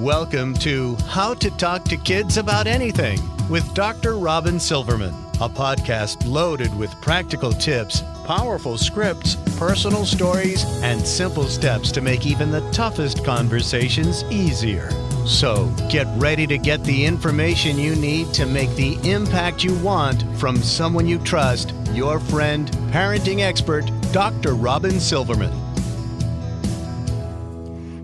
Welcome to How to Talk to Kids About Anything with Dr. Robyn Silverman, a podcast loaded with practical tips, powerful scripts, personal stories, and simple steps to make even the toughest conversations easier. So get ready to get the information you need to make the impact you want from someone you trust, your friend, parenting expert, Dr. Robyn Silverman.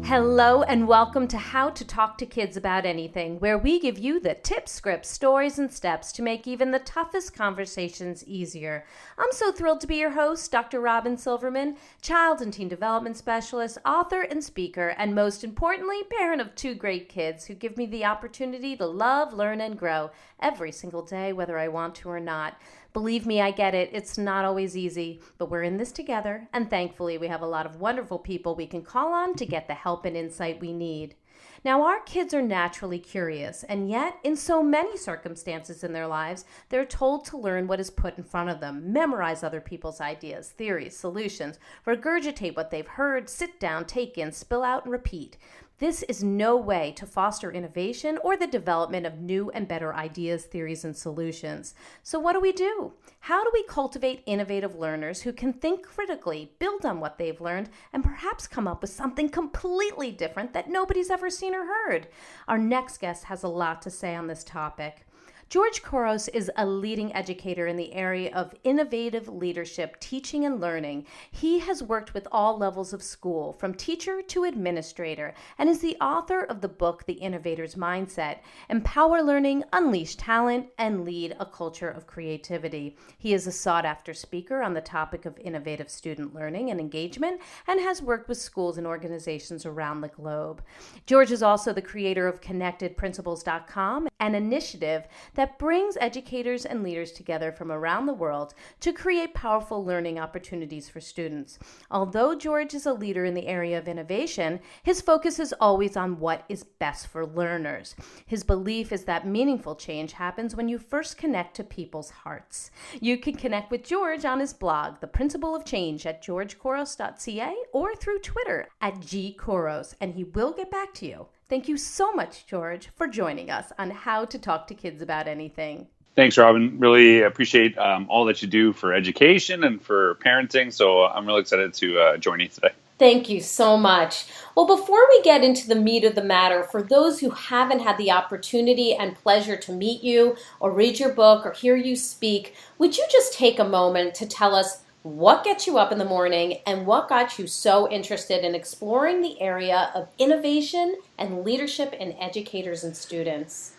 Hello and welcome to How to Talk to Kids About Anything, where we give you the tips, scripts, stories, and steps to make even the toughest conversations easier. I'm so thrilled to be your host, Dr. Robyn Silverman, child and teen development specialist, author and speaker, and most importantly, parent of two great kids who give me the opportunity to love, learn, and grow every single day, whether I want to or not. Believe me, I get it. It's not always easy, but we're in this together, and thankfully we have a lot of wonderful people we can call on to get the help and insight we need. Now, our kids are naturally curious, and yet, in so many circumstances in their lives, they're told to learn what is put in front of them, memorize other people's ideas, theories, solutions, regurgitate what they've heard, sit down, take in, spill out, and repeat. This is no way to foster innovation or the development of new and better ideas, theories, and solutions. So what do? How do we cultivate innovative learners who can think critically, build on what they've learned, and perhaps come up with something completely different that nobody's ever seen or heard? Our next guest has a lot to say on this topic. George Couros is a leading educator in the area of innovative leadership, teaching, and learning. He has worked with all levels of school, from teacher to administrator, and is the author of the book, The Innovator's Mindset: Empower Learning, Unleash Talent, and Lead a Culture of Creativity. He is a sought-after speaker on the topic of innovative student learning and engagement, and has worked with schools and organizations around the globe. George is also the creator of ConnectedPrinciples.com, an initiative that brings educators and leaders together from around the world to create powerful learning opportunities for students. Although George is a leader in the area of innovation, his focus is always on what is best for learners. His belief is that meaningful change happens when you first connect to people's hearts. You can connect with George on his blog, The Principle of Change, at georgecouros.ca or through Twitter at @gcouros, and he will get back to you. Thank you so much, George, for joining us on How to Talk to Kids About Anything. Thanks, Robyn. Really appreciate all that you do for education and for parenting. So I'm really excited to join you today. Thank you so much. Well, before we get into the meat of the matter, for those who haven't had the opportunity and pleasure to meet you or read your book or hear you speak, would you just take a moment to tell us what gets you up in the morning and what got you so interested in exploring the area of innovation and leadership in educators and students?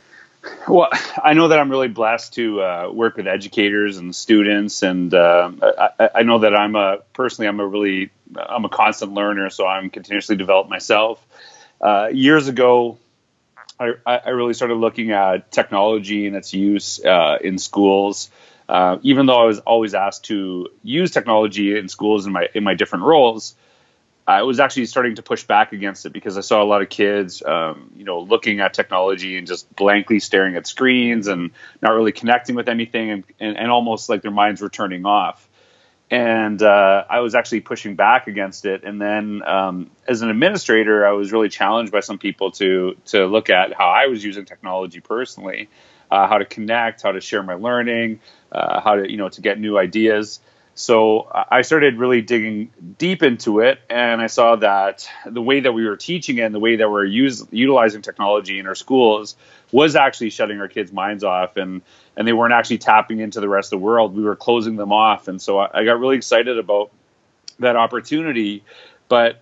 Well, I know that I'm really blessed to work with educators and students, and I know that I'm a constant learner, so I'm continuously developing myself. Years ago, I really started looking at technology and its use in schools. Even though I was always asked to use technology in schools in my different roles, I was actually starting to push back against it because I saw a lot of kids, looking at technology and just blankly staring at screens and not really connecting with anything, and almost like their minds were turning off. And I was actually pushing back against it. And then as an administrator, I was really challenged by some people to look at how I was using technology personally, how to connect, how to share my learning, how to get new ideas. So I started really digging deep into it, and I saw that the way that we were teaching it and the way that we're utilizing technology in our schools was actually shutting our kids' minds off, and they weren't actually tapping into the rest of the world. We were closing them off. And so I got really excited about that opportunity. But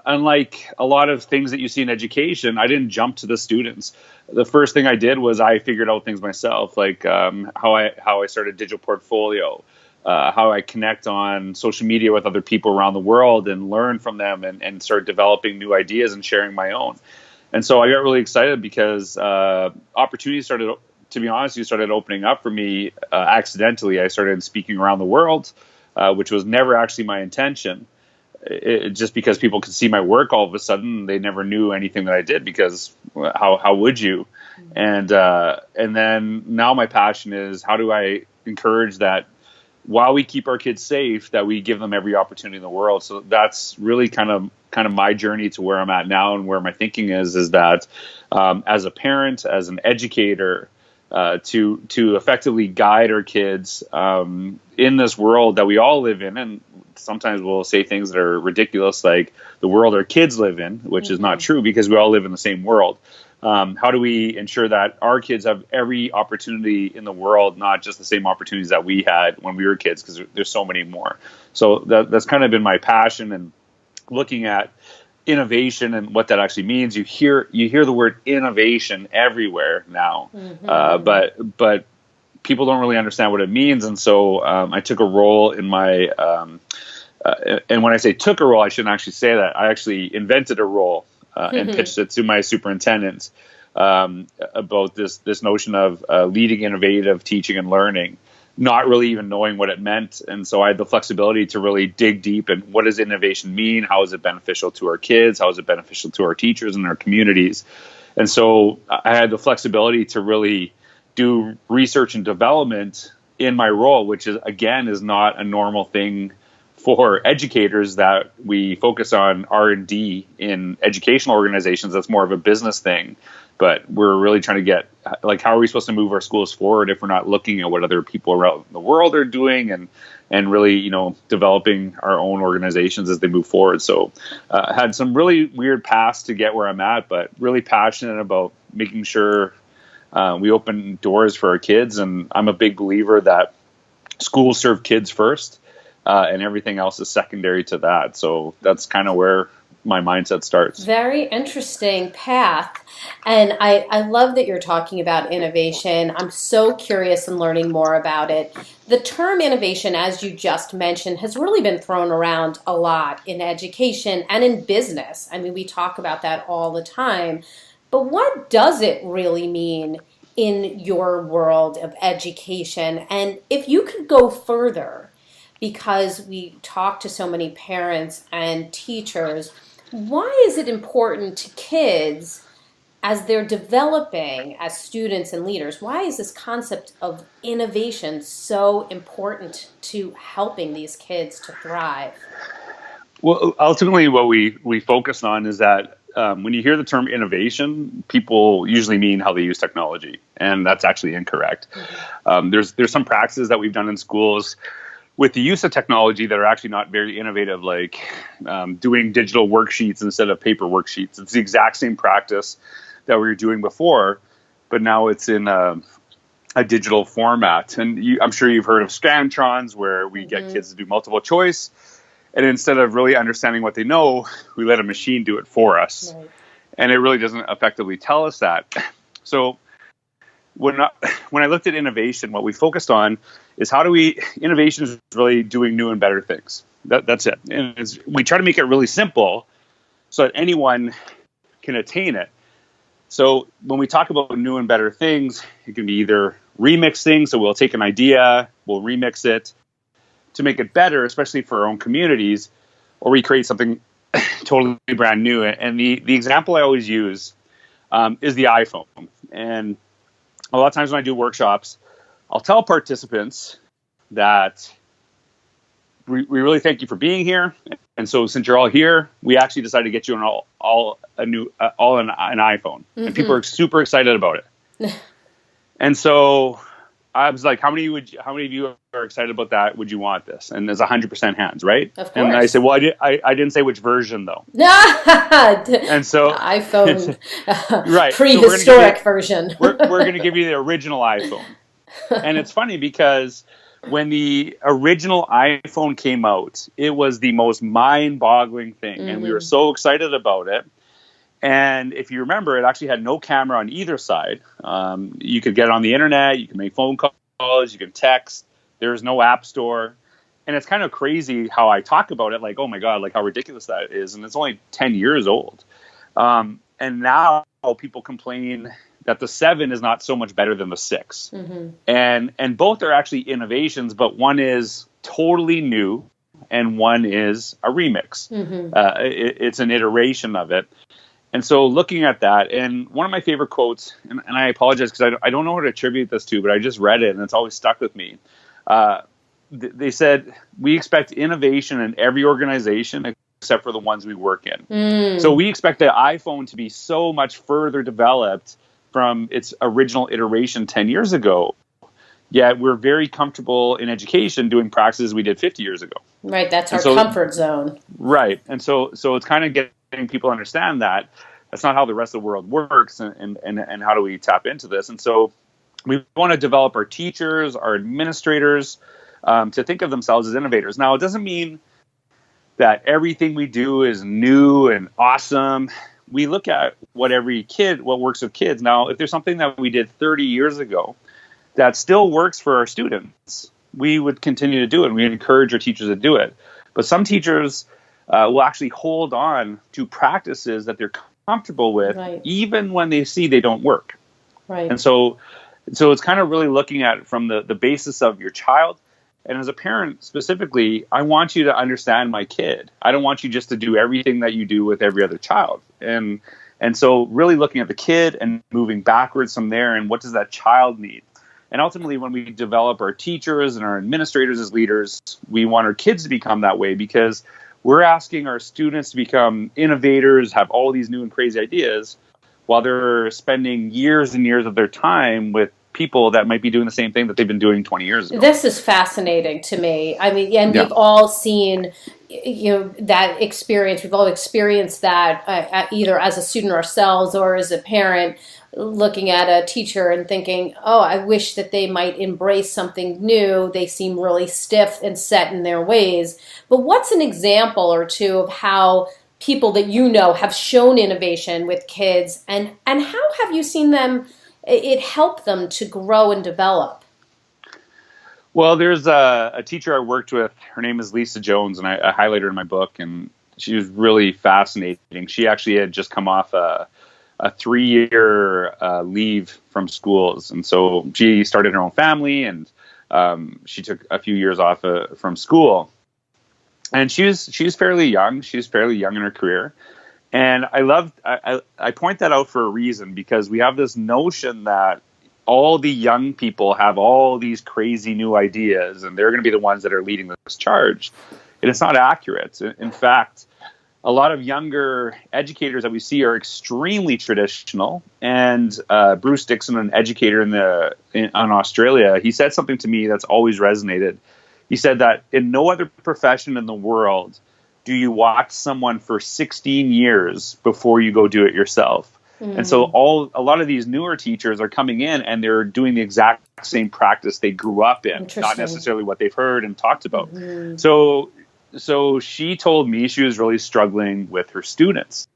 unlike a lot of things that you see in education, I didn't jump to the students. The first thing I did was I figured out things myself, like how I started digital portfolio, how I connect on social media with other people around the world and learn from them and start developing new ideas and sharing my own. And so I got really excited because opportunities started opening up for me accidentally. I started speaking around the world, which was never actually my intention. Just because people could see my work all of a sudden, they never knew anything that I did, because how would you? And then now my passion is, how do I encourage that while we keep our kids safe, that we give them every opportunity in the world. So that's really kind of kind of my journey to where I'm at now and where my thinking is that as a parent, as an educator, to effectively guide our kids in this world that we all live in. And sometimes we'll say things that are ridiculous, like the world our kids live in, which is not true because we all live in the same world. How do we ensure that our kids have every opportunity in the world, not just the same opportunities that we had when we were kids, because there's so many more. So that's kind of been my passion, and looking at innovation and what that actually means. You hear the word innovation everywhere now, but people don't really understand what it means. And so I took a role in my, and when I say took a role, I shouldn't actually say that. I actually invented a role and pitched it to my superintendent about this notion of leading innovative teaching and learning, not really even knowing what it meant. And so I had the flexibility to really dig deep and what does innovation mean? How is it beneficial to our kids? How is it beneficial to our teachers and our communities? And so I had the flexibility to really do research and development in my role, which is not a normal thing for educators, that we focus on R&D in educational organizations. That's more of a business thing. But we're really trying to get, like, how are we supposed to move our schools forward if we're not looking at what other people around the world are doing and really, developing our own organizations as they move forward. So I had some really weird paths to get where I'm at, but really passionate about making sure we open doors for our kids. And I'm a big believer that schools serve kids first, and everything else is secondary to that. So that's kind of where my mindset starts. Very interesting path. And I love that you're talking about innovation. I'm so curious in learning more about it. The term innovation, as you just mentioned, has really been thrown around a lot in education and in business. I mean, we talk about that all the time. But what does it really mean in your world of education? And if you could go further, because we talk to so many parents and teachers, why is it important to kids as they're developing as students and leaders? Why is this concept of innovation so important to helping these kids to thrive? Well, ultimately what we focus on is that when you hear the term innovation, people usually mean how they use technology, and that's actually incorrect. There's some practices that we've done in schools with the use of technology that are actually not very innovative, like doing digital worksheets instead of paper worksheets. It's the exact same practice that we were doing before, but now it's in a digital format. And I'm sure you've heard of Scantrons, where we get kids to do multiple choice. And instead of really understanding what they know, we let a machine do it for us. Right. And it really doesn't effectively tell us that. So when I looked at innovation, what we focused on is innovation is really doing new and better things. That's it. And we try to make it really simple so that anyone can attain it. So when we talk about new and better things, it can be either remix things. So we'll take an idea, we'll remix it to make it better, especially for our own communities, or we create something totally brand new. And the example I always use is the iPhone. And a lot of times when I do workshops, I'll tell participants that we really thank you for being here. And so since you're all here, we actually decided to get you an iPhone. And people are super excited about it. And so I was like, how many of you are excited about that? Would you want this? And there's 100% hands, right? Of course. And I said, well, I didn't say which version though. And so iPhone, right, prehistoric version. we're going to give you the original iPhone. And it's funny because when the original iPhone came out, it was the most mind-boggling thing. And we were so excited about it. And if you remember, it actually had no camera on either side. You could get on the internet, you can make phone calls, you can text. There's no app store. And it's kind of crazy how I talk about it, like, oh my God, like how ridiculous that is. And it's only 10 years old. And now people complain that the 7 is not so much better than the 6. And both are actually innovations, but one is totally new and one is a remix. It's an iteration of it. And so looking at that, and one of my favorite quotes, and I apologize because I don't know what to attribute this to, but I just read it and it's always stuck with me. They said, we expect innovation in every organization except for the ones we work in. So we expect the iPhone to be so much further developed from its original iteration 10 years ago. Yet we're very comfortable in education doing practices we did 50 years ago. Right, that's our comfort zone. Right, and so it's kind of getting people to understand that that's not how the rest of the world works, and how do we tap into this? And so we want to develop our teachers, our administrators, to think of themselves as innovators. Now, it doesn't mean that everything we do is new and awesome. We look at what works with kids. Now, if there's something that we did 30 years ago that still works for our students, we would continue to do it. We encourage our teachers to do it. But some teachers will actually hold on to practices that they're comfortable with, even when they see they don't work. Right. And so it's kind of really looking at it from the basis of your child. And as a parent specifically, I want you to understand my kid. I don't want you just to do everything that you do with every other child. And so really looking at the kid and moving backwards from there, and what does that child need? And ultimately, when we develop our teachers and our administrators as leaders, we want our kids to become that way, because we're asking our students to become innovators, have all these new and crazy ideas, while they're spending years and years of their time with people that might be doing the same thing that they've been doing 20 years ago. This is fascinating to me. I mean, and we've all seen, that experience. We've all experienced that either as a student ourselves or as a parent, looking at a teacher and thinking, oh, I wish that they might embrace something new. They seem really stiff and set in their ways. But what's an example or two of how people that have shown innovation with kids, and how have you seen it help them to grow and develop? Well, there's a teacher I worked with. Her name is Lisa Jones, and I highlight her in my book, and she was really fascinating. She actually had just come off a 3-year leave from schools. And so she started her own family, and she took a few years off from school. And she was fairly young. She was fairly young in her career. And I point that out for a reason, because we have this notion that all the young people have all these crazy new ideas, and they're going to be the ones that are leading this charge. And it's not accurate. In fact, a lot of younger educators that we see are extremely traditional. And Bruce Dixon, an educator in Australia, he said something to me that's always resonated. He said that in no other profession in the world do you watch someone for 16 years before you go do it yourself. Mm-hmm. And so a lot of these newer teachers are coming in and they're doing the exact same practice they grew up in, not necessarily what they've heard and talked about. Mm-hmm. So she told me she was really struggling with her students.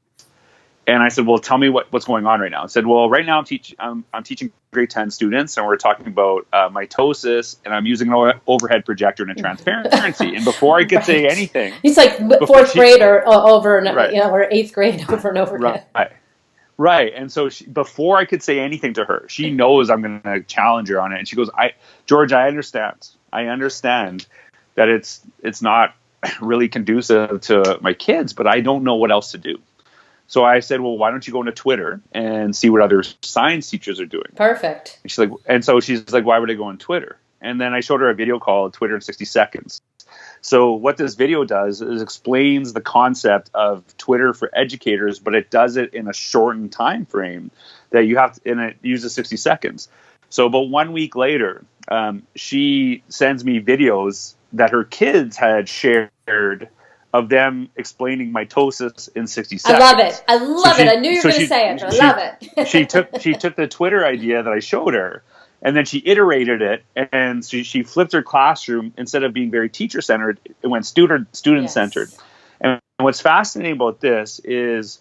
And I said, well, tell me what's going on right now. I said, well, right now I'm teaching grade 10 students, and we're talking about mitosis, and I'm using an overhead projector and a transparency. And before I could say anything, it's like fourth grade or or eighth grade over and over again. Right. And so before I could say anything to her, she knows I'm going to challenge her on it. And she goes, George, I understand that it's not really conducive to my kids, but I don't know what else to do. So I said, well, why don't you go into Twitter and see what other science teachers are doing? Perfect. And so she's like, why would I go on Twitter? And then I showed her a video called Twitter in 60 Seconds. So what this video does is explains the concept of Twitter for educators, but it does it in a shortened time frame that you have to, and it uses 60 seconds. So about 1 week later, she sends me videos that her kids had shared of them explaining mitosis in 60 seconds. I love it. I knew you were going to say it. I love it. she took the Twitter idea that I showed her, and then she iterated it, and she flipped her classroom. Instead of being very teacher-centered, it went student-centered. Yes. And what's fascinating about this is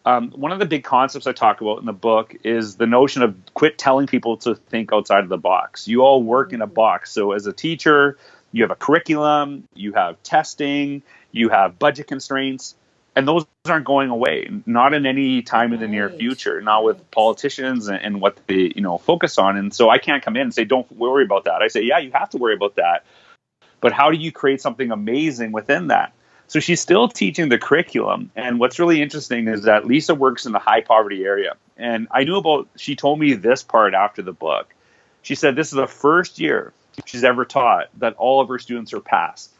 one of the big concepts I talk about in the book is the notion of quit telling people to think outside of the box. You all work in a box. So as a teacher, you have a curriculum, you have testing, you have budget constraints, and those aren't going away, not in any time in the near future, not with politicians and what they focus on. And so I can't come in and say, don't worry about that. I say, yeah, you have to worry about that. But how do you create something amazing within that? So she's still teaching the curriculum. And what's really interesting is that Lisa works in the high poverty area. And she told me this part after the book. She said this is the first year she's ever taught that all of her students are passed.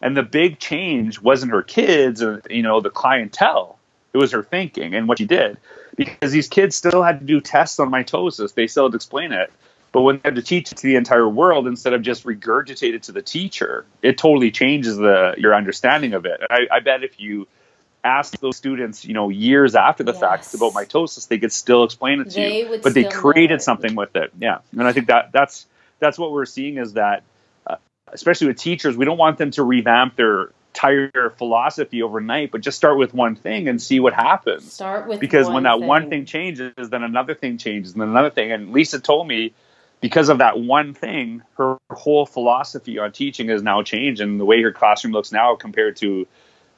And the big change wasn't her kids or, the clientele. It was her thinking and what she did. Because these kids still had to do tests on mitosis. They still had to explain it. But when they had to teach it to the entire world instead of just regurgitate it to the teacher, it totally changes your understanding of it. And I bet if you ask those students, years after the fact about mitosis, they could still explain it to you. But they created something with it. Yeah. And I think that's what we're seeing is that, especially with teachers, we don't want them to revamp their entire philosophy overnight, but just start with one thing and see what happens. Because when that one thing changes, then another thing changes, and then another thing. And Lisa told me, because of that one thing, her whole philosophy on teaching has now changed, and the way her classroom looks now compared to,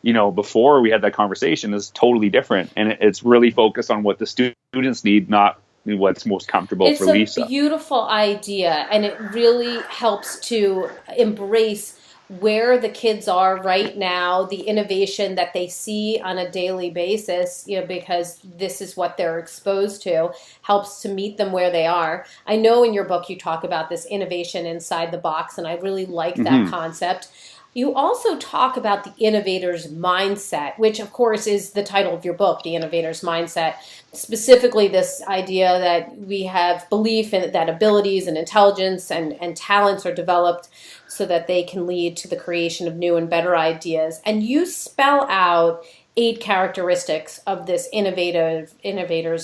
before we had that conversation is totally different. And it's really focused on what the students need, not what's most comfortable for Lisa. It's a beautiful idea, and it really helps to embrace where the kids are right now, the innovation that they see on a daily basis, because this is what they're exposed to, helps to meet them where they are. I know in your book you talk about this innovation inside the box, and I really like that concept. You also talk about the innovator's mindset, which of course is the title of your book, The Innovator's Mindset. Specifically this idea that we have belief in that abilities and intelligence and talents are developed so that they can lead to the creation of new and better ideas. And you spell out 8 characteristics of this innovator's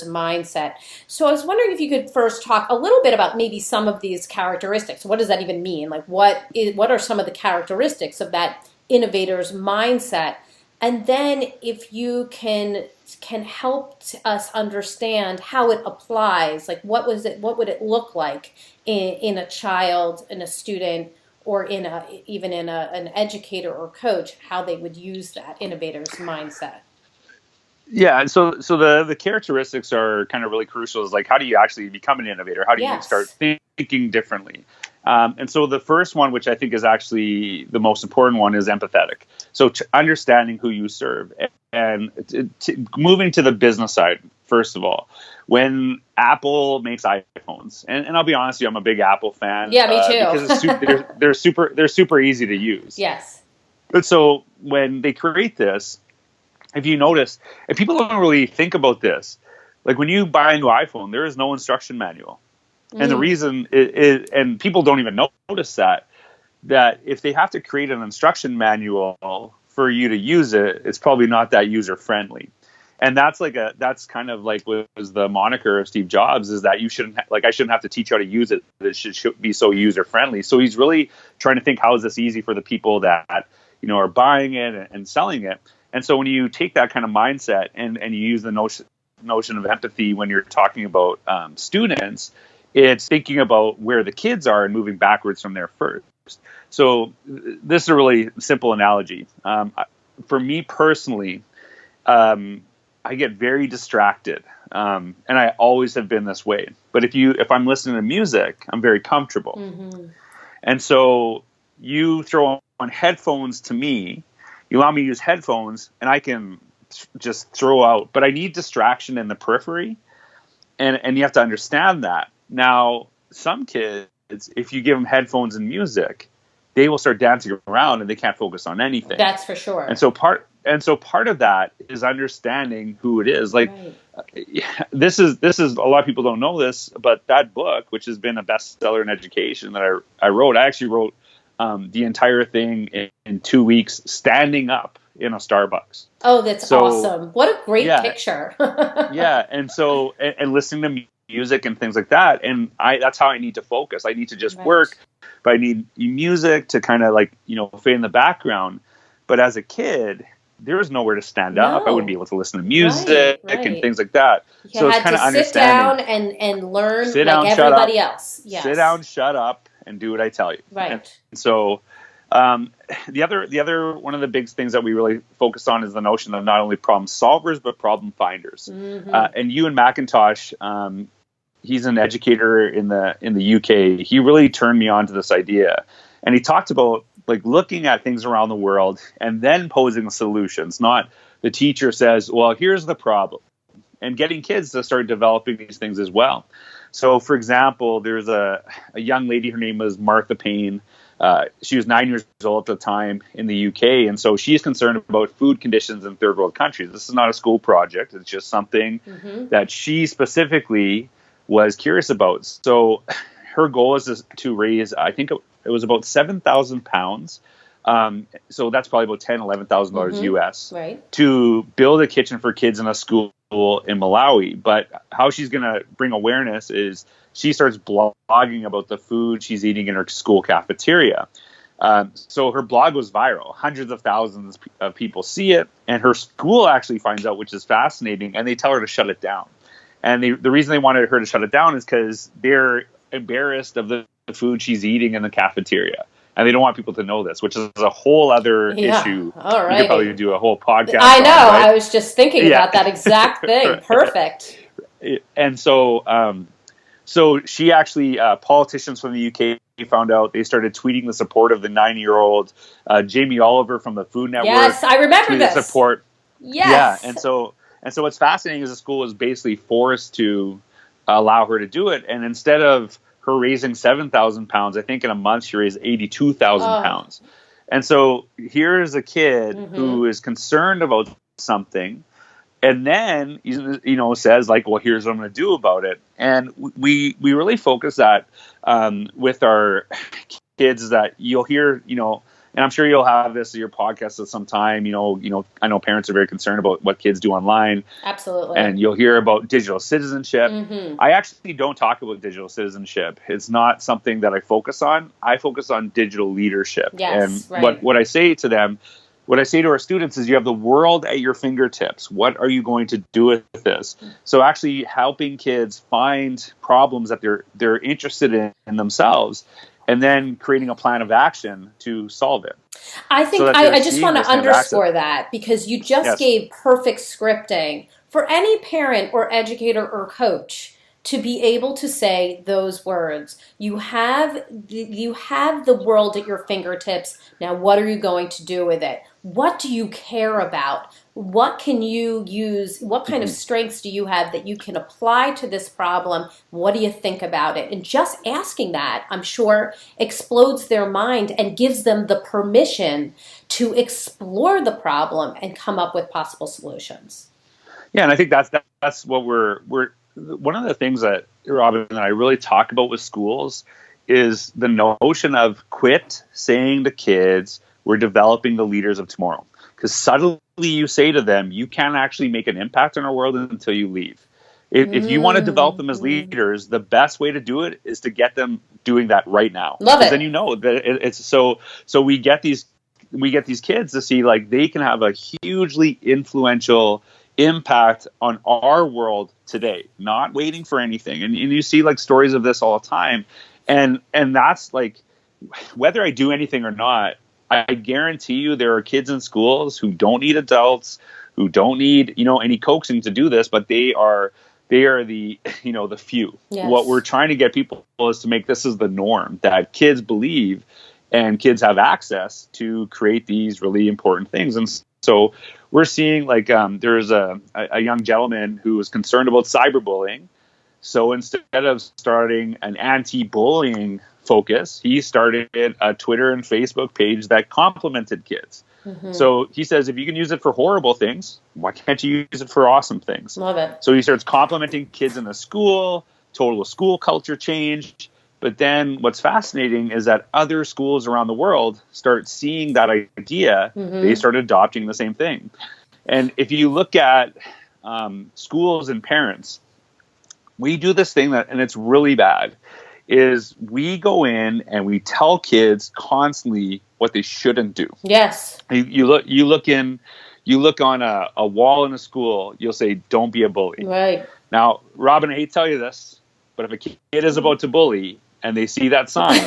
mindset. So I was wondering if you could first talk a little bit about maybe some of these characteristics. What does that even mean? Like what are some of the characteristics of that innovator's mindset? And then if you can help us understand how it applies, like what would it look like in a child, in a student, or even in an educator or coach, how they would use that innovator's mindset. Yeah, so the characteristics are kind of really crucial. Is like, how do you actually become an innovator? How do you start thinking differently? And so the first one, which I think is actually the most important one, is empathetic. So understanding who you serve and moving to the business side, first of all. When Apple makes iPhones, and I'll be honest with you, I'm a big Apple fan. Yeah, me too. Because they're super easy to use. Yes. But so when they create this, if you notice, and people don't really think about this, like when you buy a new iPhone, there is no instruction manual. And the reason and people don't even notice that if they have to create an instruction manual for you to use it, it's probably not that user friendly. And that's kind of like was the moniker of Steve Jobs, is that I shouldn't have to teach you how to use it. It should be so user friendly. So he's really trying to think, how is this easy for the people that are buying it and selling it. And so when you take that kind of mindset and you use the notion of empathy when you're talking about students, it's thinking about where the kids are and moving backwards from there first. So this is a really simple analogy. For me personally, I get very distracted, and I always have been this way. But if I'm listening to music, I'm very comfortable. Mm-hmm. And so you throw on headphones to me, you allow me to use headphones, and I can just throw out. But I need distraction in the periphery, and you have to understand that. Now, some kids, if you give them headphones and music, they will start dancing around and they can't focus on anything. That's for sure. And so part of that is understanding who it is. Like, this is a lot of people don't know this, but that book, which has been a bestseller in education that I actually wrote the entire thing in 2 weeks, standing up in a Starbucks. Oh, that's awesome! What a great picture. Yeah, and so and listening to music and things like that, and that's how I need to focus. I need to just work, but I need music to kind of fade in the background. But as a kid, there was nowhere to stand up. I wouldn't be able to listen to music and things like that. You had to sit down and learn like everybody else. Yes. Sit down, shut up, and do what I tell you. Right. And so the other one of the big things that we really focus on is the notion of not only problem solvers but problem finders. Mm-hmm. And Ewan McIntosh, he's an educator in the UK. He really turned me on to this idea, and he talked about looking at things around the world and then posing solutions. Not the teacher says, well, here's the problem, and getting kids to start developing these things as well. So, for example, there's a young lady, her name was Martha Payne. She was 9 years old at the time in the UK. And so she's concerned about food conditions in third world countries. This is not a school project. It's just something that she specifically was curious about. So her goal is to raise, I think it was about 7,000 pounds. So that's probably about $10,000, $11,000 US to build a kitchen for kids in a school in Malawi. But how she's going to bring awareness is she starts blogging about the food she's eating in her school cafeteria. So her blog goes viral. Hundreds of thousands of people see it, and her school actually finds out, which is fascinating, and they tell her to shut it down. And the reason they wanted her to shut it down is because they're embarrassed of the food she's eating in the cafeteria. And they don't want people to know this, which is a whole other issue. All right. You could probably do a whole podcast. I know. Right? I was just thinking about that exact thing. Perfect. And so, so she actually, politicians from the UK found out. They started tweeting the support of the 9-year-old Jamie Oliver from the Food Network. Yes, I remember this. Support. Yes. Yeah, and so what's fascinating is the school was basically forced to allow her to do it, and instead of her raising 7,000 pounds, I think in a month she raised 82,000 pounds. And so here's a kid who is concerned about something, and then says like, well, here's what I'm going to do about it. And we really focus that with our kids, that you'll hear, and I'm sure you'll have this in your podcast at some time. I know parents are very concerned about what kids do online. Absolutely. And you'll hear about digital citizenship. I actually don't talk about digital citizenship. It's not something that I focus on. I focus on digital leadership. Yes, and what I say to them, what I say to our students is, you have the world at your fingertips. What are you going to do with this? So actually helping kids find problems that they're interested in themselves, and then creating a plan of action to solve it. I think I just want to underscore that, because you just gave perfect scripting for any parent or educator or coach to be able to say those words. You have the world at your fingertips. Now, what are you going to do with it? What do you care about? What can you use? What kind of strengths do you have that you can apply to this problem? What do you think about it? And just asking that, I'm sure, explodes their mind and gives them the permission to explore the problem and come up with possible solutions. Yeah, and I think that's what we're one of the things that Robyn and I really talk about with schools is the notion of quit saying to kids, we're developing the leaders of tomorrow. Because subtly you say to them, you can't actually make an impact on our world until you leave. If you want to develop them as leaders, the best way to do it is to get them doing that right now. Love it. Then that it's so we get these kids to see like they can have a hugely influential impact on our world today, not waiting for anything. And you see like stories of this all the time. And that's like, whether I do anything or not, I guarantee you there are kids in schools who don't need adults, who don't need, any coaxing to do this, but they are the, the few. Yes. What we're trying to get people is to make this as the norm, that kids believe and kids have access to create these really important things. And so we're seeing like there's a young gentleman who was concerned about cyberbullying. So instead of starting an anti-bullying focus, he started a Twitter and Facebook page that complimented kids. So he says, if you can use it for horrible things, why can't you use it for awesome things? Love it. So he starts complimenting kids in the school, total school culture change. But then what's fascinating is that other schools around the world start seeing that idea. They start adopting the same thing. And if you look at schools and parents, we do this thing and it's really bad, is we go in and we tell kids constantly what they shouldn't do. Yes. You look on a wall in a school, you'll say, don't be a bully. Right. Now, Robyn, I hate to tell you this, but if a kid is about to bully and they see that sign,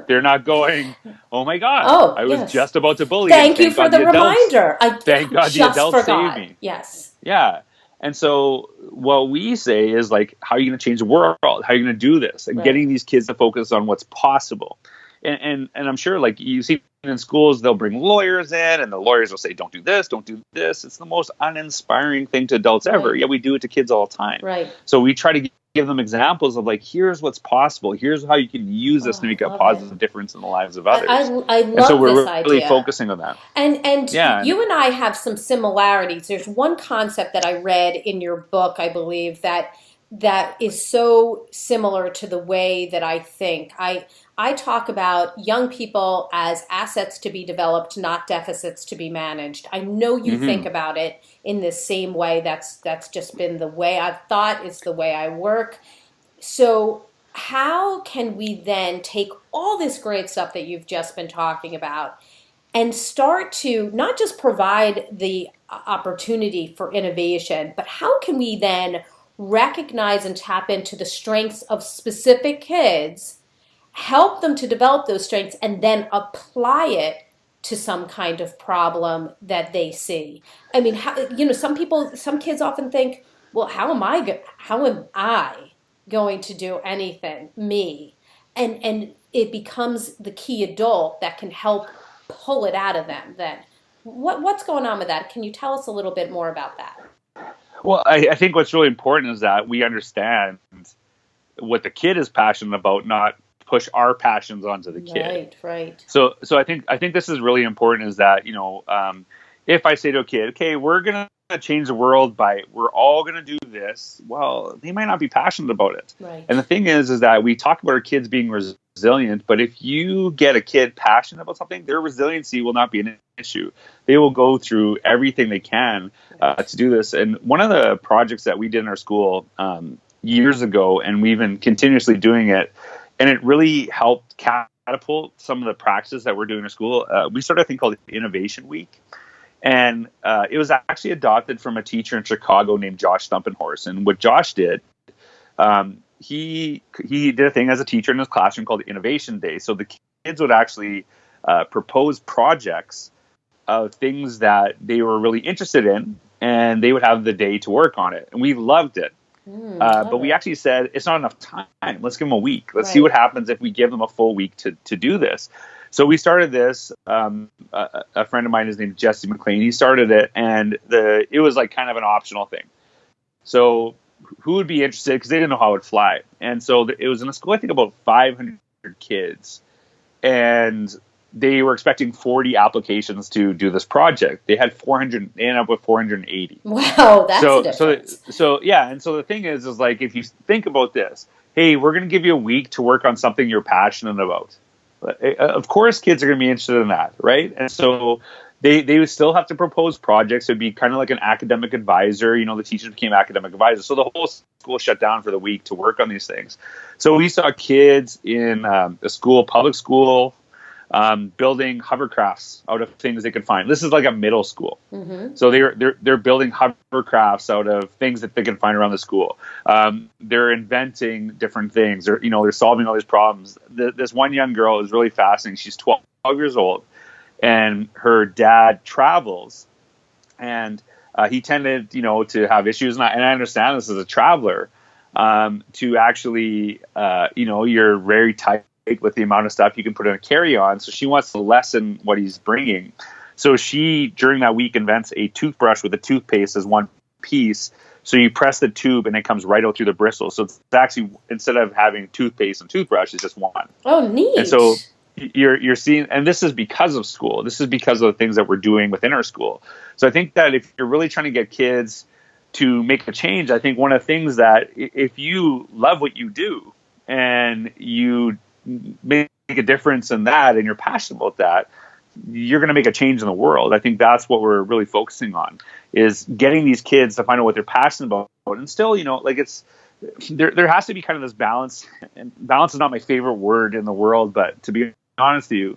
they're not going, oh my God, I was just about to bully. Thank you for the reminder. Thank God the adults saved me. Yes. Yeah. And so what we say is like, how are you going to change the world? How are you going to do this? And getting these kids to focus on what's possible. And I'm sure like you see in schools, they'll bring lawyers in and the lawyers will say, don't do this, don't do this. It's the most uninspiring thing to adults ever. Yet we do it to kids all the time. Right. So we try to give them examples of like, here's what's possible. Here's how you can use this to make a positive difference in the lives of others. I love and so we're this really idea. focusing on that. And Yeah. you and I have some similarities. There's one concept that I read in your book, I believe, that is so similar to the way that I think. I talk about young people as assets to be developed, not deficits to be managed. I know you think about it in this same way. That's just been the way I've thought. It's the way I work. So how can we then take all this great stuff that you've just been talking about and start to not just provide the opportunity for innovation, but how can we then recognize and tap into the strengths of specific kids, help them to develop those strengths, and then apply it to some kind of problem that they see? I mean, some kids often think, well, how am I going to do anything, me? And it becomes the key adult that can help pull it out of them. Then what's going on with that? Can you tell us a little bit more about that? Well, I think what's really important is that we understand what the kid is passionate about, not push our passions onto the kid. Right. So I think this is really important, is that, if I say to a kid, okay, we're going to change the world we're all going to do this, well, they might not be passionate about it. Right. And the thing is that we talk about our kids being resilient, but if you get a kid passionate about something, their resiliency will not be an issue. They will go through everything they can to do this. And one of the projects that we did in our school years ago, and we've been continuously doing it, and it really helped catapult some of the practices that we're doing in our school. We started a thing called Innovation Week. And it was actually adopted from a teacher in Chicago named Josh Thumpenhorse. And what Josh did, he did a thing as a teacher in his classroom called Innovation Day. So the kids would actually propose projects of things that they were really interested in, and they would have the day to work on it. And we loved it. But we actually said, it's not enough time. Let's give them a week. Let's see what happens if we give them a full week to do this. So we started this. A friend of mine, his name is Jesse McLean. He started it, and it was like kind of an optional thing. So who would be interested? Because they didn't know how it would fly. And so it was in a school, I think about 500 kids, and they were expecting 40 applications to do this project. They had 400. They ended up with 480. Wow, that's a difference. So yeah. And so the thing is like, if you think about this, hey, we're going to give you a week to work on something you're passionate about. Of course, kids are going to be interested in that, right? And so they would still have to propose projects. It would be kind of like an academic advisor. The teachers became academic advisors. So the whole school shut down for the week to work on these things. So we saw kids in a public school, building hovercrafts out of things they could find. This is like a middle school. So they're building hovercrafts out of things that they can find around the school. They're inventing different things. They're solving all these problems. This one young girl is really fascinating. She's 12 years old, and her dad travels, and he tended, to have issues. And I understand this as a traveler, to actually, you're very tight with the amount of stuff you can put in a carry-on. So she wants to lessen what he's bringing. So she, during that week, invents a toothbrush with a toothpaste as one piece. So you press the tube and it comes right out through the bristles. So it's actually, instead of having toothpaste and toothbrush, it's just one. Oh, neat. And so you're seeing, and this is because of school. This is because of the things that we're doing within our school. So I think that if you're really trying to get kids to make a change, I think one of the things that if you love what you do and you make a difference in that and you're passionate about that, you're going to make a change in the world. I think that's what we're really focusing on, is getting these kids to find out what they're passionate about. And still, there has to be kind of this balance, and balance is not my favorite word in the world, but to be honest with you,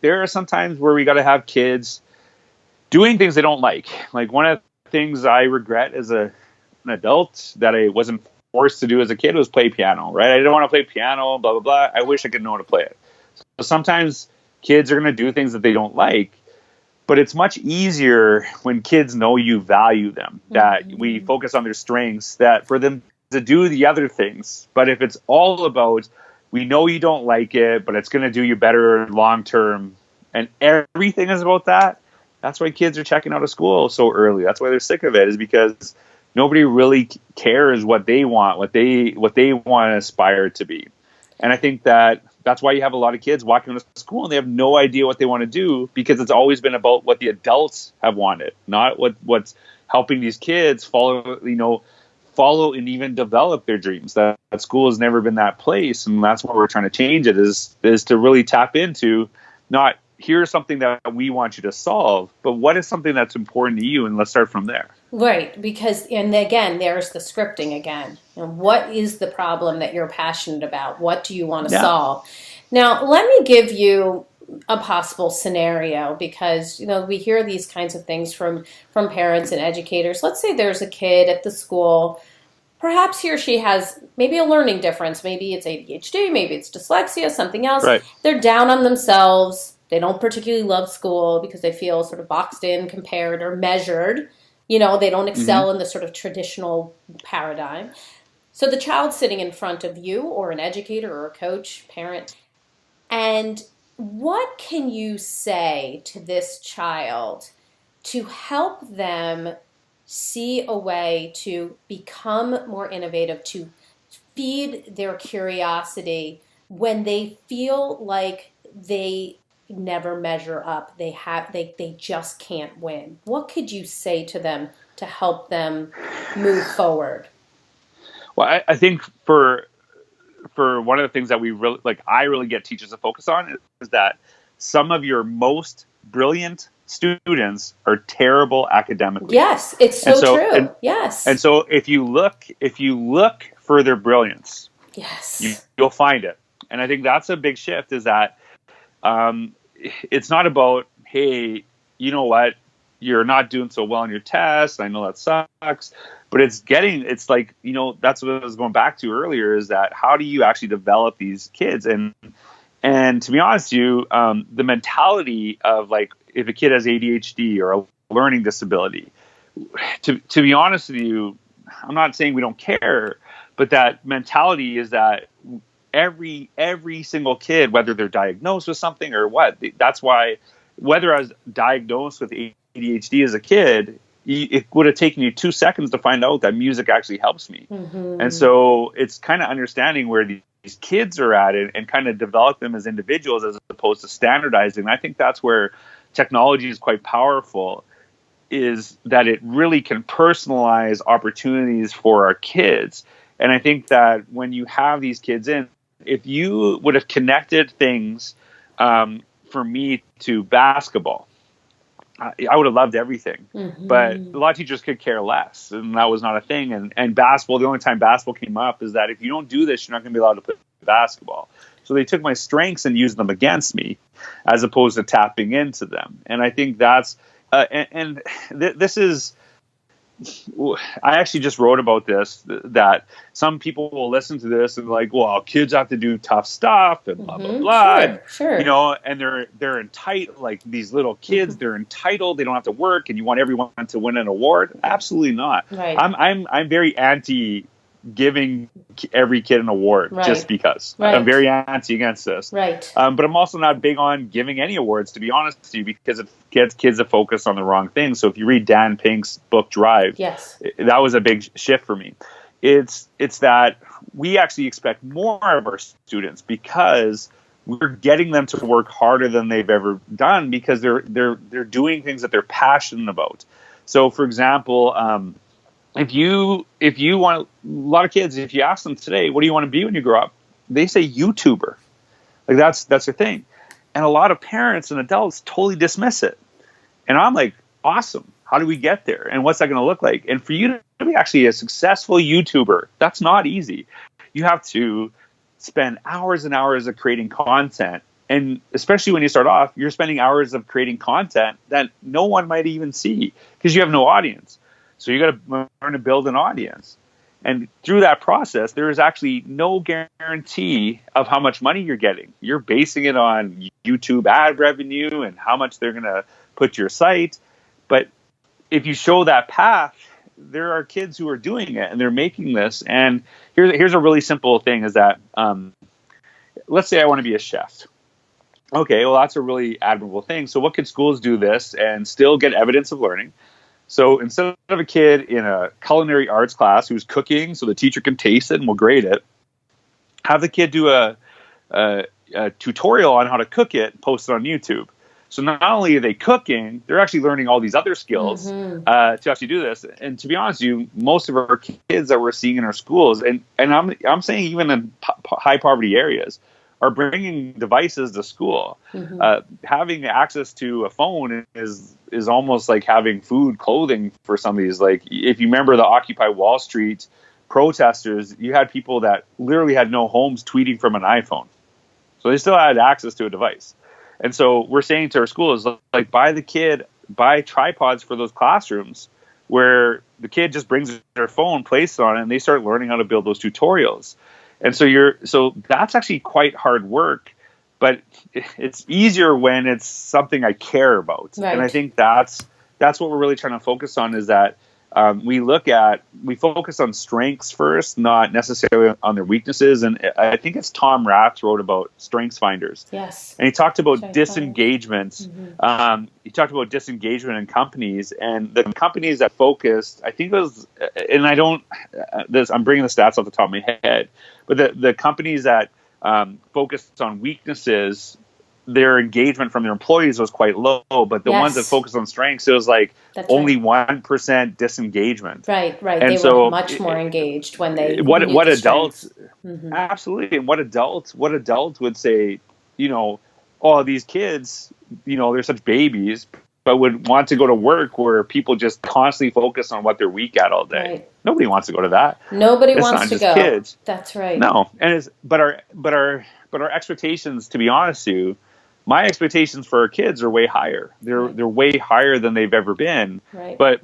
there are some times where we got to have kids doing things they don't like. Like one of the things I regret as an adult that I wasn't forced to do as a kid was play piano, right? I didn't want to play piano, blah, blah, blah. I wish I could know how to play it. So sometimes kids are going to do things that they don't like, but it's much easier when kids know you value them, that we focus on their strengths, that for them to do the other things. But if it's all about, we know you don't like it, but it's going to do you better long term, and everything is about that, that's why kids are checking out of school so early. That's why they're sick of it, is because Nobody really cares what they want, what they want to aspire to be. And I think that's why you have a lot of kids walking to school and they have no idea what they want to do, because it's always been about what the adults have wanted, not what's helping these kids follow and even develop their dreams. That school has never been that place, and that's why we're trying to change it, is to really tap into, not here's something that we want you to solve, but what is something that's important to you, and let's start from there. Right, because, and again, there's the scripting again. And what is the problem that you're passionate about? What do you want to solve? Now, let me give you a possible scenario, because, we hear these kinds of things from parents and educators. Let's say there's a kid at the school. Perhaps he or she has maybe a learning difference. Maybe it's ADHD, maybe it's dyslexia, something else. Right. They're down on themselves. They don't particularly love school because they feel sort of boxed in, compared, or measured. They don't excel in the sort of traditional paradigm. So the child's sitting in front of you, or an educator or a coach, parent, and what can you say to this child to help them see a way to become more innovative, to feed their curiosity when they feel like they never measure up, they just can't win? What could you say to them to help them move forward? Well, I think for one of the things that I really get teachers to focus on is that some of your most brilliant students are terrible academically. Yes, it's so true. Yes. And so if you look for their brilliance, yes, you'll find it. And I think that's a big shift, is that it's not about, hey, you know what, you're not doing so well on your test, I know that sucks, but that's what I was going back to earlier, is that how do you actually develop these kids? And to be honest with you, the mentality of, like, if a kid has ADHD or a learning disability, to be honest with you, I'm not saying we don't care, but that mentality is that every single kid, whether they're diagnosed with something or what, that's why, whether I was diagnosed with ADHD as a kid, it would have taken you 2 seconds to find out that music actually helps me. Mm-hmm. And so it's kind of understanding where these kids are at it and kind of develop them as individuals as opposed to standardizing. And I think that's where technology is quite powerful, is that it really can personalize opportunities for our kids. And I think that when you have these kids in, if you would have connected things for me to basketball, I would have loved everything. Mm-hmm. But a lot of teachers could care less, and that was not a thing. And basketball, the only time basketball came up is that if you don't do this, you're not going to be allowed to play basketball. So they took my strengths and used them against me, as opposed to tapping into them. And I think that's this is. I actually just wrote about this, that some people will listen to this and like, well, kids have to do tough stuff and blah, blah, blah. Sure. And they're entitled, like these little kids, they're entitled, they don't have to work, and you want everyone to win an award. Absolutely not. Right. I'm very anti giving every kid an award just because. Right. I'm very anti against this. Right. But I'm also not big on giving any awards, to be honest with you, because it gets kids to focus on the wrong things. So if you read Dan Pink's book Drive, yes, that was a big shift for me. It's that we actually expect more of our students because we're getting them to work harder than they've ever done, because they're doing things that they're passionate about. So for example, if you want, a lot of kids, if you ask them today, what do you want to be when you grow up? They say YouTuber. Like that's their thing. And a lot of parents and adults totally dismiss it. And I'm like, awesome. How do we get there? And what's that going to look like? And for you to be actually a successful YouTuber, that's not easy. You have to spend hours and hours of creating content. And especially when you start off, you're spending hours of creating content that no one might even see because you have no audience. So you got to learn to build an audience. And through that process, there is actually no guarantee of how much money you're getting. You're basing it on YouTube ad revenue and how much they're going to put to your site. But if you show that path, there are kids who are doing it and they're making this. And here's a really simple thing is that, let's say I want to be a chef. Okay, well, that's a really admirable thing. So what could schools do this and still get evidence of learning? So instead of a kid in a culinary arts class who's cooking so the teacher can taste it and will grade it, have the kid do a tutorial on how to cook it and post it on YouTube. So not only are they cooking, they're actually learning all these other skills to actually do this. And to be honest with you, most of our kids that we're seeing in our schools, and I'm saying even in high poverty areas, are bringing devices to school. Having access to a phone is almost like having food, clothing for some of these. Like if you remember the Occupy Wall Street protesters, you had people that literally had no homes tweeting from an iPhone. So they still had access to a device. And so we're saying to our schools, like, buy tripods for those classrooms where the kid just brings their phone, places it on it, and they start learning how to build those tutorials. And so that's actually quite hard work, but it's easier when it's something I care about. Right. And I think that's what we're really trying to focus on, is that we focus on strengths first, not necessarily on their weaknesses. And I think it's Tom Rath wrote about strengths finders. Yes. And he talked about disengagement. He talked about disengagement in companies, and the companies that focused, I think it was, and I'm bringing the stats off the top of my head, but the companies that focused on weaknesses, their engagement from their employees was quite low, but the ones that focused on strengths, it was like only 1% disengagement. Right. And they were much more engaged when they what adults absolutely, and what adults would say, oh, these kids, they're such babies, but would want to go to work where people just constantly focus on what they're weak at all day. Right. Nobody wants to go to that. Nobody wants to go. Kids. That's right. No, and but our expectations, to be honest with you, my expectations for our kids are way higher. They're way higher than they've ever been. Right. But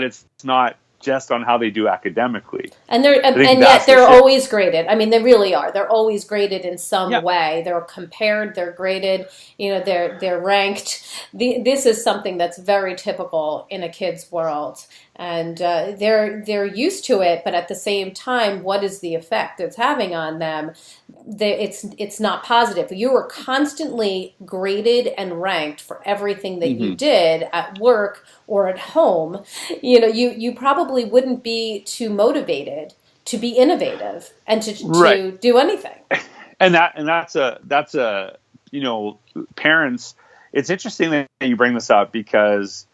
it's not just on how they do academically. And yet they're always graded. I mean, they really are. They're always graded in some way. They're compared. They're graded. They're ranked. This is something that's very typical in a kid's world, and they're used to it. But at the same time, what is the effect it's having on them? It's not positive. You were constantly graded and ranked for everything that you did at work or at home. You probably wouldn't be too motivated to be innovative and to do anything. And that's a parents. It's interesting that you bring this up, because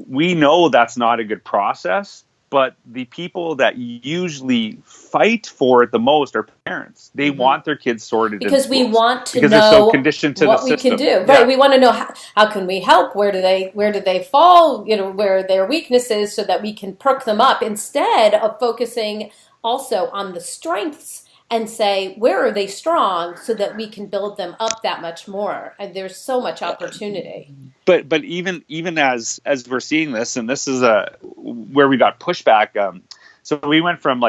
we know that's not a good process. But the people that usually fight for it the most are parents. They want their kids sorted because we want to know they're so conditioned to what the we system. can do. Right? We want to know how can we help? Where do they fall? Where are their weaknesses, so that we can perk them up, instead of focusing also on the strengths and say, where are they strong, so that we can build them up that much more. And there's so much opportunity. But even as we're seeing this, and this is where we got pushback. So we went from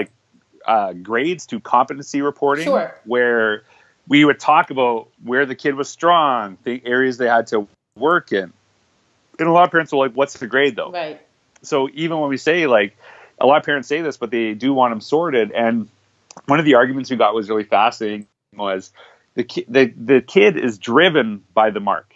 grades to competency reporting, where we would talk about where the kid was strong, the areas they had to work in. And a lot of parents were like, what's the grade though? Right. So even when we say, a lot of parents say this, but they do want them sorted. And one of the arguments we got was really fascinating, was the kid is driven by the mark.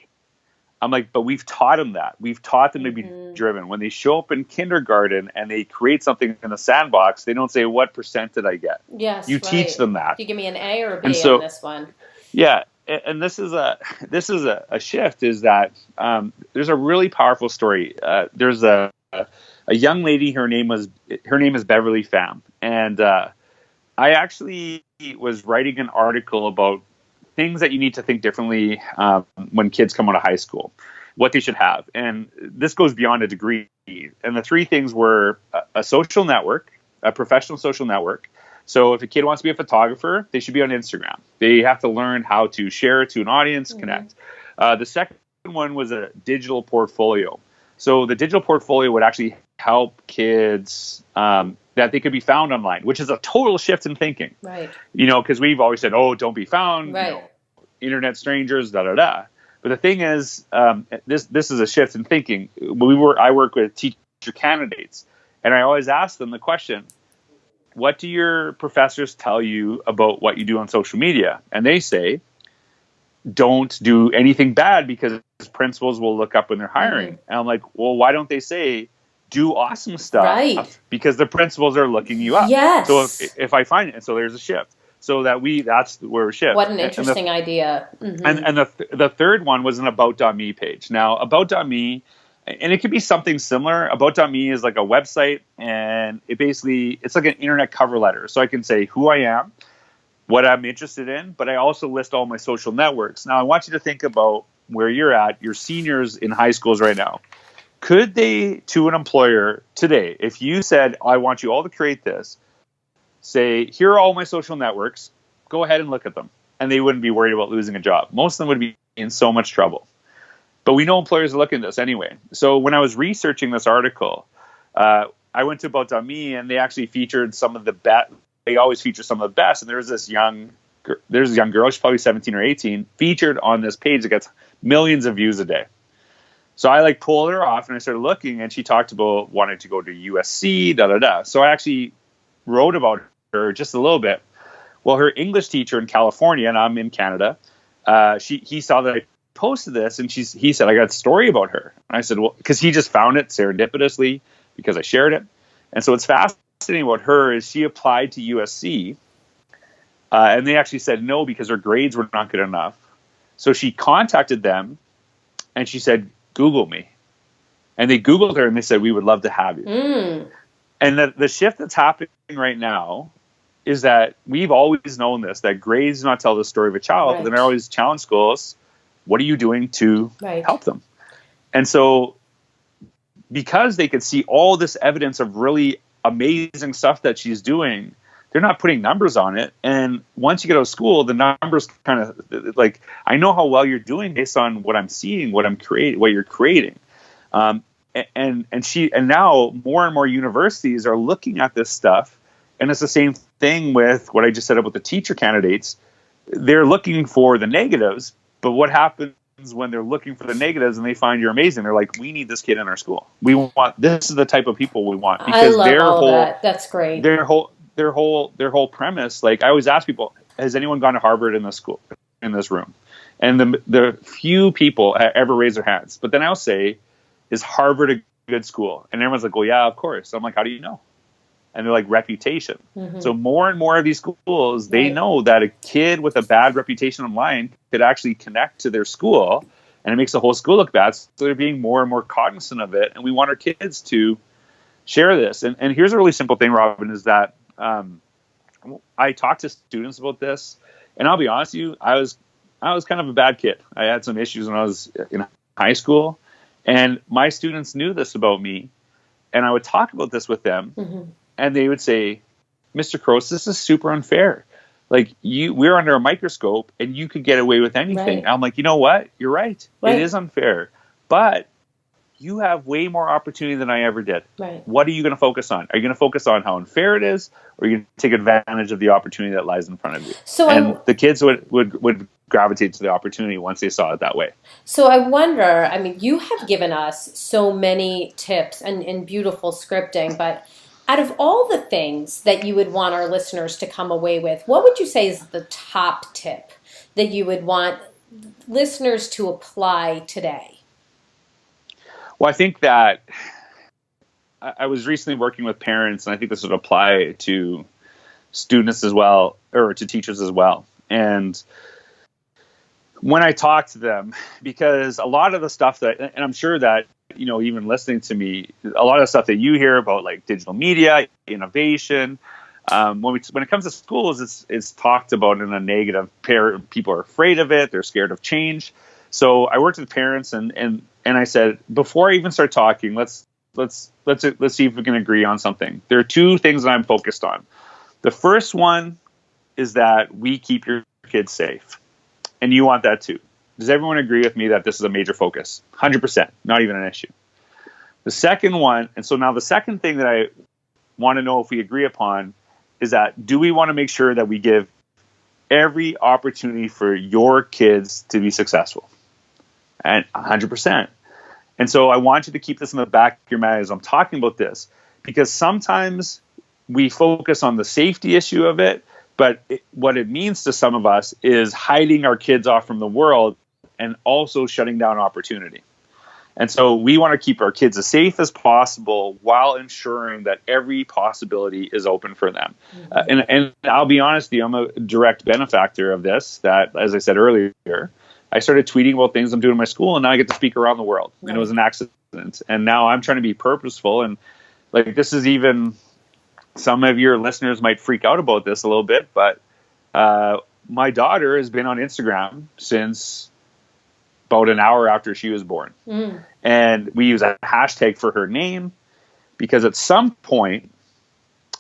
I'm like, but we've taught them that. We've taught them to be driven. When they show up in kindergarten and they create something in the sandbox, they don't say, what % did I get? Yes, you teach them that. You give me an A or a B on this one. Yeah, and this is a shift. Is that there's a really powerful story. There's a young lady. Her name is Beverly Pham, and I actually was writing an article about things that you need to think differently when kids come out of high school, what they should have. And this goes beyond a degree. And the three things were a social network, a professional social network. So if a kid wants to be a photographer, they should be on Instagram. They have to learn how to share to an audience, connect. The second one was a digital portfolio. So the digital portfolio would actually help kids that they could be found online, which is a total shift in thinking. Right. Because we've always said, oh, don't be found, right. Internet strangers, da-da-da. But the thing is, this is a shift in thinking. I work with teacher candidates, and I always ask them the question, what do your professors tell you about what you do on social media? And they say, don't do anything bad because principals will look up when they're hiring. And I'm like, well, why don't they say, do awesome stuff? Right. Because the principals are looking you up. Yes. So if I find it, and so there's a shift. So that's where we shift. What an interesting idea. And the third one was an about.me page. Now, about.me, and it could be something similar. About.me is like a website, and it's like an internet cover letter. So I can say who I am, what I'm interested in, but I also list all my social networks. Now, I want you to think about where you're at, your seniors in high schools right now. Could they, to an employer today, if you said, I want you all to create this, say, here are all my social networks, go ahead and look at them. And they wouldn't be worried about losing a job. Most of them would be in so much trouble. But we know employers are looking at this anyway. So when I was researching this article, I went to about.me, and they actually featured some of the best. They always feature some of the best. And there's a young girl, she's probably 17 or 18, featured on this page that gets millions of views a day. So I pulled her off, and I started looking, and she talked about wanting to go to USC, So I actually wrote about her just a little bit. Well, her English teacher in California, and I'm in Canada, he saw that I posted this, and he said, I got a story about her. And I said, well, because he just found it serendipitously because I shared it. And so what's fascinating about her is she applied to USC, and they actually said no because her grades were not good enough. So she contacted them, and she said, Google me. And they Googled her, and they said, we would love to have you. And the shift that's happening right now is that we've always known this, that grades do not tell the story of a child. Right. And I always challenge schools, what are you doing to help them? And so because they could see all this evidence of really amazing stuff that she's doing, they're not putting numbers on it. And once you get out of school, the numbers kind of I know how well you're doing based on what I'm seeing, what you're creating. And now more and more universities are looking at this stuff. And it's the same thing with what I just said about the teacher candidates. They're looking for the negatives, but what happens when they're looking for the negatives and they find you're amazing? They're like, we need this kid in our school. This is the type of people we want. Because I love that. That's great. Their whole premise, I always ask people, has anyone gone to Harvard in this room? And the few people ever raise their hands. But then I'll say, is Harvard a good school? And everyone's like, well, yeah, of course. I'm like, how do you know? And they're like, reputation. So more and more of these schools, they know that a kid with a bad reputation online could actually connect to their school, and it makes the whole school look bad. So they're being more and more cognizant of it. And we want our kids to share this. And here's a really simple thing, Robyn, is that I talk to students about this, and I'll be honest with you, I was kind of a bad kid. I had some issues when I was in high school, and my students knew this about me, and I would talk about this with them, and they would say, Mr. Couros, this is super unfair. We're under a microscope, and you could get away with anything. I'm like, you know what? You're right. It is unfair, but you have way more opportunity than I ever did. What are you going to focus on? Are you going to focus on how unfair it is, or are you going to take advantage of the opportunity that lies in front of you? The kids would gravitate to the opportunity once they saw it that way. So I wonder, you have given us so many tips and beautiful scripting, but out of all the things that you would want our listeners to come away with, what would you say is the top tip that you would want listeners to apply today? Well, I think that I was recently working with parents, and I think this would apply to students as well, or to teachers as well. And when I talk to them, because a lot of the stuff and I'm sure that, even listening to me, a lot of the stuff that you hear about, digital media, innovation, when it comes to schools, it's talked about in a negative. People are afraid of it. They're scared of change. So I worked with parents, and I said, before I even start talking, let's see if we can agree on something. There are two things that I'm focused on. The first one is that we keep your kids safe, and you want that too. Does everyone agree with me that this is a major focus? 100%, not even an issue. The second one, and so now the second thing that I want to know if we agree upon is that, do we want to make sure that we give every opportunity for your kids to be successful? And 100%. And so I want you to keep this in the back of your mind as I'm talking about this, because sometimes we focus on the safety issue of it, but what it means to some of us is hiding our kids off from the world and also shutting down opportunity. And so we want to keep our kids as safe as possible while ensuring that every possibility is open for them. And I'll be honest with you, I'm a direct benefactor of this, that, as I said earlier, I started tweeting about things I'm doing in my school, and now I get to speak around the world. Right. And it was an accident. And now I'm trying to be purposeful. And like, this is even, some of your listeners might freak out about this a little bit, but my daughter has been on Instagram since about an hour after she was born. And we use a hashtag for her name because at some point,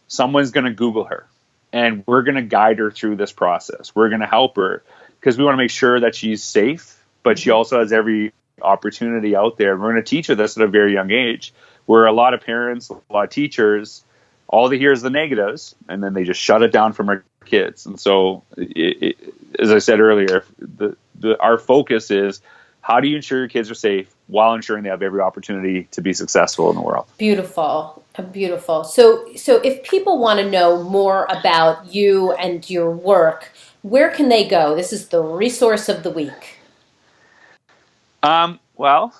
someone's going to Google her, and we're going to guide her through this process. We're going to help her because we want to make sure that she's safe, but she also has every opportunity out there. We're going to teach her this at a very young age, where a lot of parents, a lot of teachers, all they hear is the negatives, and then they just shut it down from our kids. And so, as I said earlier, our focus is, how do you ensure your kids are safe while ensuring they have every opportunity to be successful in the world? Beautiful. Beautiful. So if people want to know more about you and your work, where can they go? This is the resource of the week. Well,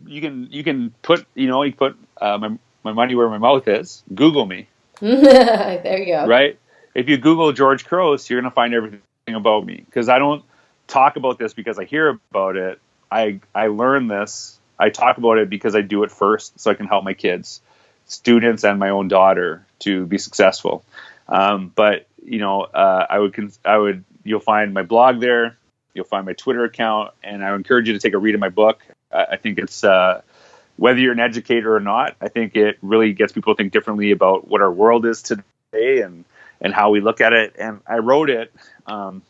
you can put my money where my mouth is. Google me. There you go. Right? If you Google George Couros, you're going to find everything about me, because I don't talk about this because I hear about it. I learned this. I talk about it because I do it first, so I can help my kids, students, and my own daughter to be successful. But you'll find my blog there. You'll find my Twitter account, and I would encourage you to take a read of my book. I think it's whether you're an educator or not, I think it really gets people to think differently about what our world is today and how we look at it. And I wrote it.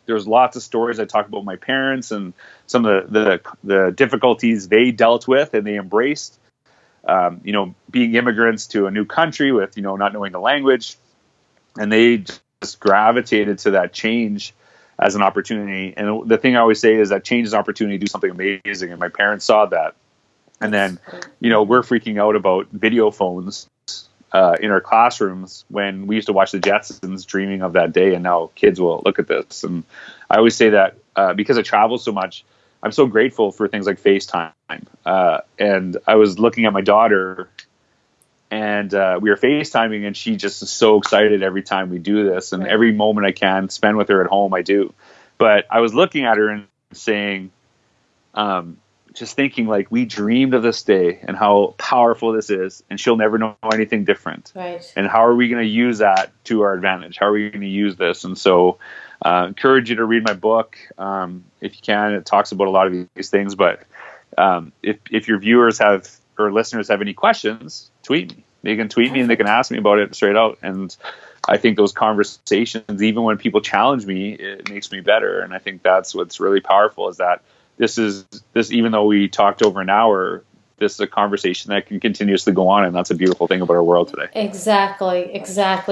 There's lots of stories I talk about my parents and some of the difficulties they dealt with and they embraced. Being immigrants to a new country with, not knowing the language, and they just gravitated to that change as an opportunity. And the thing I always say is that change is an opportunity to do something amazing. And my parents saw that. And then, we're freaking out about video phones in our classrooms when we used to watch the Jetsons, dreaming of that day. And now kids will look at this. And I always say that because I travel so much, I'm so grateful for things like FaceTime. And I was looking at my daughter, and we were FaceTiming, and she just is so excited every time we do this. And every moment I can spend with her at home, I do. But I was looking at her and saying, just thinking, like, we dreamed of this day and how powerful this is, and she'll never know anything different. Right. And how are we going to use that to our advantage? How are we going to use this? And so encourage you to read my book if you can. It talks about a lot of these things. But if your viewers or listeners have any questions, tweet me. They can tweet me and they can ask me about it straight out. And I think those conversations, even when people challenge me, it makes me better. And I think that's what's really powerful, is that this, even though we talked over an hour, this is a conversation that can continuously go on, and that's a beautiful thing about our world today. Exactly.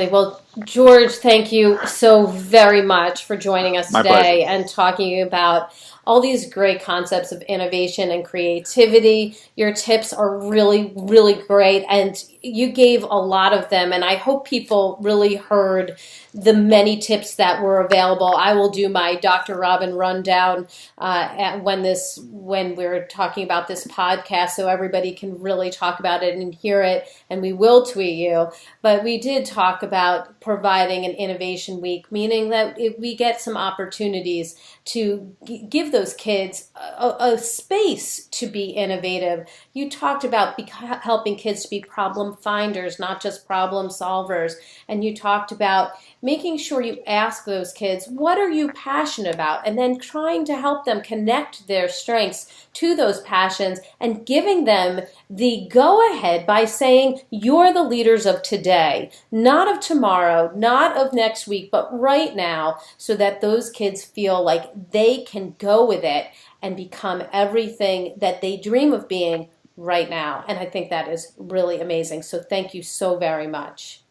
Well, George, thank you so very much for joining us today and talking about all these great concepts of innovation and creativity. Your tips are really, really great, and you gave a lot of them, and I hope people really heard the many tips that were available. I will do my Dr. Robyn rundown when we're talking about this podcast, so everybody can really talk about it and hear it, and we will tweet you. But we did talk about providing an innovation week, meaning that we get some opportunities to give those kids a space to be innovative. You talked about helping kids to be problem finders, not just problem solvers. And you talked about making sure you ask those kids, what are you passionate about? And then trying to help them connect their strengths to those passions and giving them the go-ahead by saying, you're the leaders of today, not of tomorrow, not of next week, but right now, so that those kids feel like they can go with it and become everything that they dream of being right now. And I think that is really amazing. So thank you so very much.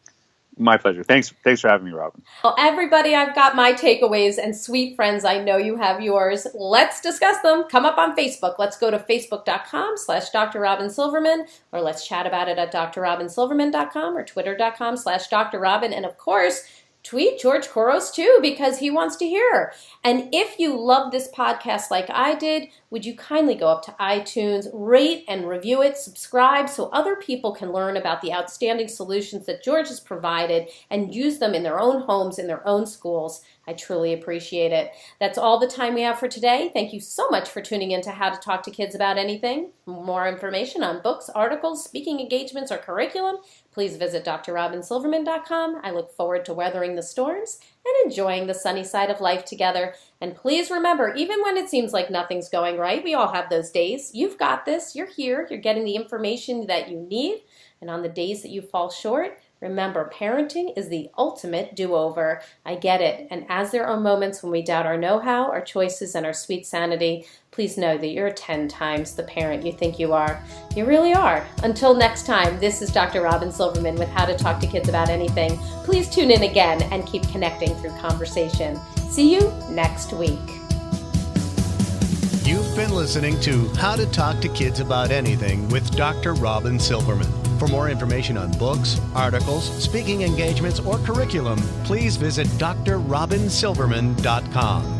My pleasure. Thanks for having me, Robyn. Well, everybody, I've got my takeaways, and sweet friends, I know you have yours. Let's discuss them. Come up on Facebook. Let's go to facebook.com/Dr. Robyn Silverman, or let's chat about it at drrobynsilverman.com or twitter.com/Dr. Robyn. And of course, tweet George Couros too, because he wants to hear. And if you love this podcast like I did, would you kindly go up to iTunes, rate and review it, subscribe so other people can learn about the outstanding solutions that George has provided and use them in their own homes, in their own schools. I truly appreciate it. That's all the time we have for today. Thank you so much for tuning in to How to Talk to Kids About Anything. More information on books, articles, speaking engagements, or curriculum, please visit drrobynsilverman.com. I look forward to weathering the storms and enjoying the sunny side of life together. And please remember, even when it seems like nothing's going right, we all have those days. You've got this. You're here. You're getting the information that you need. And on the days that you fall short, remember, parenting is the ultimate do-over. I get it. And as there are moments when we doubt our know-how, our choices, and our sweet sanity, please know that you're 10 times the parent you think you are. You really are. Until next time, this is Dr. Robyn Silverman with How to Talk to Kids About Anything. Please tune in again and keep connecting through conversation. See you next week. You've been listening to How to Talk to Kids About Anything with Dr. Robyn Silverman. For more information on books, articles, speaking engagements, or curriculum, please visit drrobynsilverman.com.